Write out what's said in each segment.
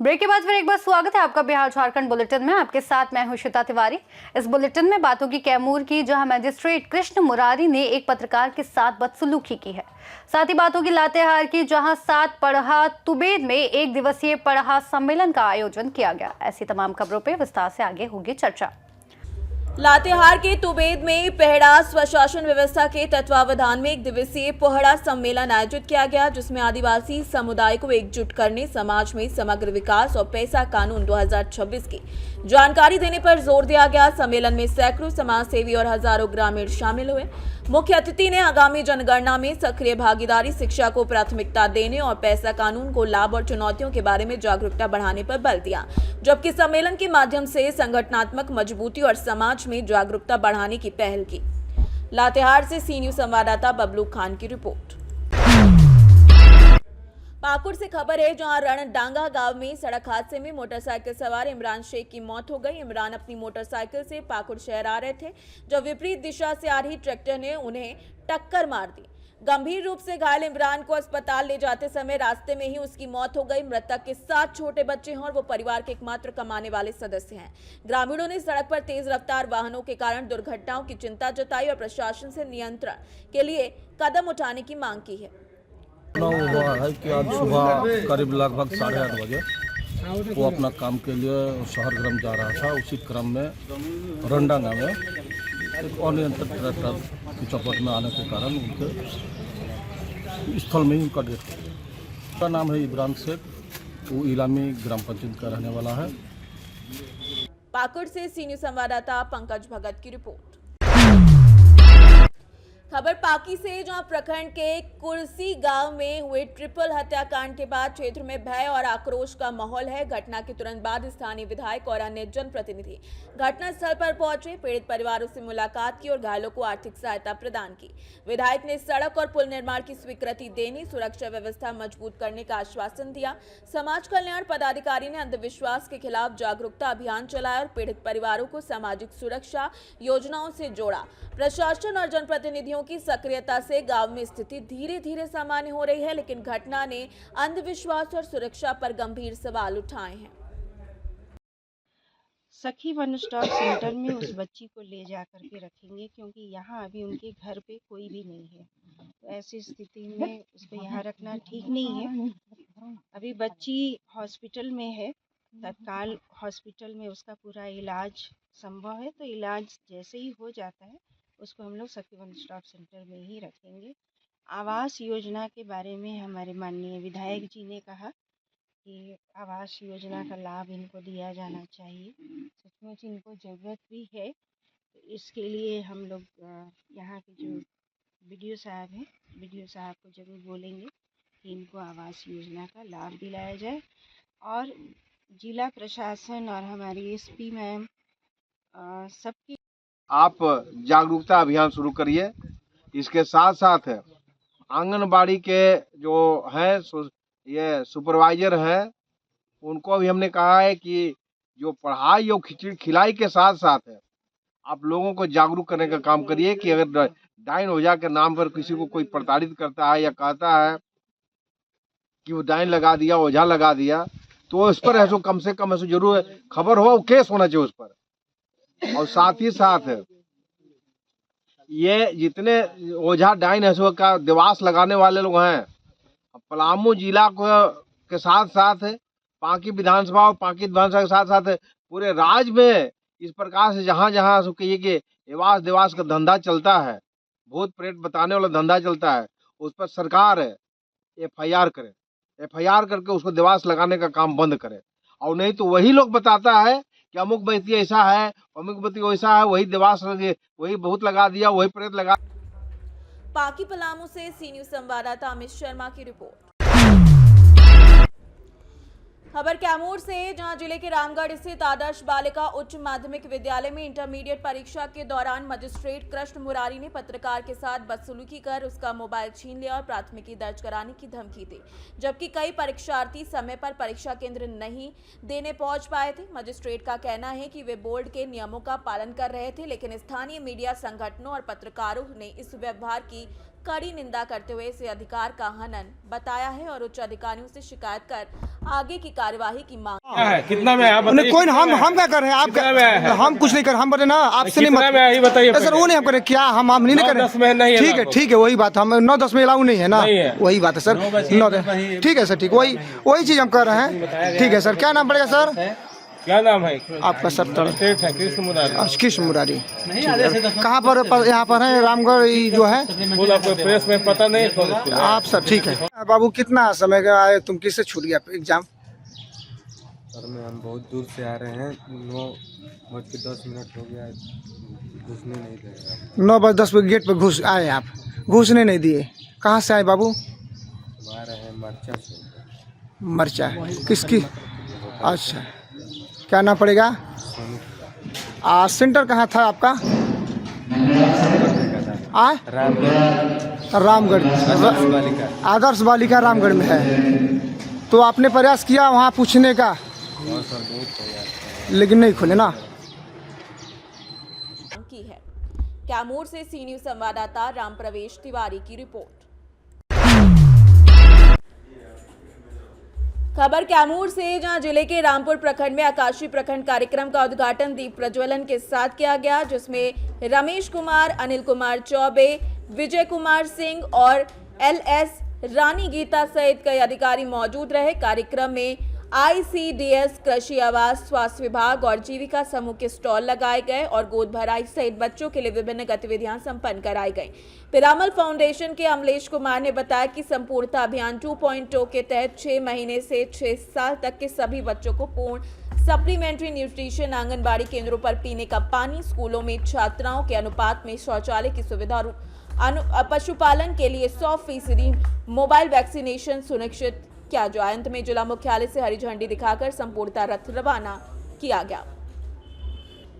Break के बाद फिर एक बार स्वागत है आपका बिहार झारखंड बुलेटिन में। आपके साथ मैं हूं श्वेता तिवारी। इस बुलेटिन में बात होगी कैमूर की, जहां मजिस्ट्रेट कृष्ण मुरारी ने एक पत्रकार के साथ बदसलूकी की है। साथ ही बात होगी लातेहार की, जहां 7 पढ़ा तुबेद में 1 दिवसीय पढ़ा सम्मेलन का आयोजन किया गया। ऐसी तमाम खबरों पर विस्तार से आगे होगी चर्चा। लातेहार के तुबेद में पहड़ा स्वशासन व्यवस्था के तत्वावधान में 1 दिवसीय पहड़ा सम्मेलन आयोजित किया गया, जिसमें आदिवासी समुदाय को एकजुट करने, समाज में समग्र विकास और पैसा कानून 2026 की जानकारी देने पर जोर दिया गया। सम्मेलन में सैकड़ों समाज सेवी और हजारों ग्रामीण शामिल हुए। मुख्य अतिथि ने आगामी जनगणना में सक्रिय भागीदारी, शिक्षा को प्राथमिकता देने और पैसा कानून को लाभ और चुनौतियों के बारे में जागरूकता बढ़ाने पर बल दिया, जबकि सम्मेलन के माध्यम से संगठनात्मक मजबूती और समाज में जागरूकता बढ़ाने की पहल की। लातेहार से सी न्यूज संवाददाता बबलू खान की रिपोर्ट। पाकुड़ से खबर है, जहां रणडांगा गांव में सड़क हादसे में मोटरसाइकिल सवार इमरान शेख की मौत हो गई। इमरान अपनी मोटरसाइकिल से पाकुड़ शहर आ रहे थे, जब विपरीत दिशा से आ रही ट्रैक्टर ने उन्हें टक्कर मार दी। गंभीर रूप से घायल इमरान को अस्पताल ले जाते समय रास्ते में ही उसकी मौत हो गई। मृतक के 7 छोटे बच्चे हैं और वो परिवार के एकमात्र कमाने वाले सदस्य हैं। ग्रामीणों ने सड़क पर तेज रफ्तार वाहनों के कारण दुर्घटनाओं की चिंता जताई और प्रशासन से नियंत्रण के लिए कदम उठाने की मांग की है। हुआ है कि आज सुबह करीब लगभग 8:30 बजे वो अपना काम के लिए शहर ग्राम जा रहा था। उसी क्रम में रंडांगा में एक अनियंत्रित ट्रैक्टर की चपेट में आने के कारण उनके स्थल में ही उनका डेथ हो गया। उसका नाम है इमरान शेख, वो इलामी ग्राम पंचायत का रहने वाला है। पाकुड़ से सी न्यूज संवाददाता पंकज भगत की रिपोर्ट। खबर पाकी से, जहां प्रखंड के कुर्सी गांव में हुए ट्रिपल हत्याकांड के बाद क्षेत्र में भय और आक्रोश का माहौल है। घटना के तुरंत बाद स्थानीय विधायक और अन्य जनप्रतिनिधि घटनास्थल पर पहुंचे, पीड़ित परिवारों से मुलाकात की और घायलों को आर्थिक सहायता प्रदान की। विधायक ने सड़क और पुल निर्माण की स्वीकृति देने, सुरक्षा व्यवस्था मजबूत करने का आश्वासन दिया। समाज कल्याण पदाधिकारी ने अंधविश्वास के खिलाफ जागरूकता अभियान चलाया और पीड़ित परिवारों को सामाजिक सुरक्षा योजनाओं से जोड़ा। प्रशासन और जनप्रतिनिधियों की सक्रियता से गांव में स्थिति धीरे धीरे सामान्य हो रही है, लेकिन घटना ने अंधविश्वास और सुरक्षा पर गंभीर सवाल उठाए हैं। सखी वन स्टॉप सेंटर में उस बच्ची को ले जा करके रखेंगे, क्योंकि यहाँ अभी उनके घर पे कोई भी नहीं है। तो ऐसी स्थिति में उसको यहाँ रखना ठीक नहीं है। अभी बच्ची हॉस्पिटल में है, तत्काल हॉस्पिटल में उसका पूरा इलाज संभव है। तो इलाज जैसे ही हो जाता है उसको हम लोग सखी वन स्टॉप सेंटर में ही रखेंगे। आवास योजना के बारे में हमारे माननीय विधायक जी ने कहा कि आवास योजना का लाभ इनको दिया जाना चाहिए। सचमुच इनको ज़रूरत भी है। तो इसके लिए हम लोग यहाँ के जो बीडीओ साहब हैं, बीडीओ साहब को ज़रूर बोलेंगे कि इनको आवास योजना का लाभ दिलाया जाए। और जिला प्रशासन और हमारी एसपी मैम सबकी आप जागरूकता अभियान शुरू करिए। इसके साथ साथ आंगनबाड़ी के जो हैं ये सुपरवाइजर हैं, उनको भी हमने कहा है कि जो पढ़ाई और खिचड़ी खिलाई के साथ साथ आप लोगों को जागरूक करने का काम करिए कि अगर डायन ओझा के नाम पर किसी को कोई प्रताड़ित करता है या कहता है कि वो डायन लगा दिया, ओझा लगा दिया, तो उस पर ऐसो कम से कम ऐसो जरूर खबर हो, केस होना चाहिए उस पर। और साथ ही साथ ये जितने ओझा डाइन ऐसो का देवास लगाने वाले लोग हैं, पलामू जिला को के साथ साथ पांकी विधानसभा और पांकी विधानसभा के साथ साथ पूरे राज्य में इस प्रकार से जहाँ जहाँ कहिए कि एवास देवास का धंधा चलता है, भूत प्रेत बताने वाला धंधा चलता है, उस पर सरकार FIR करे, FIR करके उसको देवास लगाने का काम बंद करे। और नहीं तो वही लोग बताता है कि अमुक व्यक्ति ऐसा है, अमुक व्यक्ति वैसा है, वही देवास वही भूत लगा दिया, वही प्रेत लगा। पाकी पलामू से सी न्यूज संवाददाता अमित शर्मा की रिपोर्ट। खबर कैमूर से, जहां जिले के रामगढ़ स्थित आदर्श बालिका उच्च माध्यमिक विद्यालय में इंटरमीडिएट परीक्षा के दौरान मजिस्ट्रेट कृष्ण मुरारी ने पत्रकार के साथ बदसलूकी कर उसका मोबाइल छीन लिया और प्राथमिकी दर्ज कराने की धमकी दी, जबकि कई परीक्षार्थी समय पर परीक्षा केंद्र नहीं देने पहुंच पाए थे। मजिस्ट्रेट का कहना है कि वे बोर्ड के नियमों का पालन कर रहे थे, लेकिन स्थानीय मीडिया संगठनों और पत्रकारों ने इस व्यवहार की कड़ी निंदा करते हुए इसे अधिकार का हनन बताया है और उच्च अधिकारियों से शिकायत कर आगे की कार्यवाही की मांग। क्या है? कितना में है आप नहीं बताइए। कोई हम क्या कर रहे हैं आप कितना में है? हम कुछ नहीं कर हम बोले ना आपसे नहीं कितना में है ये बताइए सर वो नहीं हम करें क्या हम नहीं कर 9-10 में नहीं है रहे ठीक है वही बात हम 9-10 में अलाउ नहीं है ना नहीं है। वही बात है सर 9 ठीक है सर ठीक वही चीज हम कर रहे हैं ठीक है सर क्या नाम पड़ेगा सर क्या नाम है आपका सर स्टेट है कृष्ण मुरारी। कृष्ण मुरारी कहाँ पर यहाँ पर है रामगढ़ जो है बोला आपको प्रेस में पता नहीं आप सर ठीक है बाबू कितना समय का आए तुम किससे छूट गया एग्जाम सर में हम बहुत दूर से आ रहे हैं 9:10 हो गया घुसने नहीं दे रहा 9:10 पे गेट पे घुस आए आप घुसने नहीं दिए कहाँ से आए बाबू आ रहे हैं मर्चा से मर्चा किसकी अच्छा क्या नाम पड़ेगा सेंटर कहाँ था आपका रामगढ़ आदर्श बालिका रामगढ़ में है तो आपने प्रयास किया वहाँ पूछने का लेकिन नहीं खोले ना की है। कैमूर से सी न्यूज संवाददाता राम प्रवेश तिवारी की रिपोर्ट। खबर कैमूर से, जहां जिले के रामपुर प्रखंड में आकाशीय प्रखंड कार्यक्रम का उद्घाटन दीप प्रज्वलन के साथ किया गया, जिसमें रमेश कुमार, अनिल कुमार चौबे, विजय कुमार सिंह और LS रानी गीता सहित कई अधिकारी मौजूद रहे। कार्यक्रम में ICDS, कृषि आवास, स्वास्थ्य विभाग और जीविका समूह के स्टॉल लगाए गए और गोद भराई सहित बच्चों के लिए विभिन्न गतिविधियां संपन्न कराई गई। पिरामल फाउंडेशन के अमलेश कुमार ने बताया कि संपूर्णता अभियान 2.0 के तहत 6 महीने से 6 साल तक के सभी बच्चों को पूर्ण सप्लीमेंट्री न्यूट्रिशन, आंगनबाड़ी केंद्रों पर पीने का पानी, स्कूलों में छात्राओं के अनुपात में शौचालय की सुविधा, पशुपालन के लिए 100% मोबाइल वैक्सीनेशन सुनिश्चित किया जाए। अंत में जिला मुख्यालय से हरी झंडी दिखाकर संपूर्णता रथ रवाना किया गया।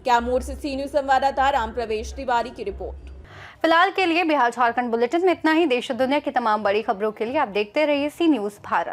कैमूर से सी न्यूज संवाददाता राम प्रवेश तिवारी की रिपोर्ट। फिलहाल के लिए बिहार झारखंड बुलेटिन में इतना ही। देश और दुनिया की तमाम बड़ी खबरों के लिए आप देखते रहिए सी न्यूज भारत।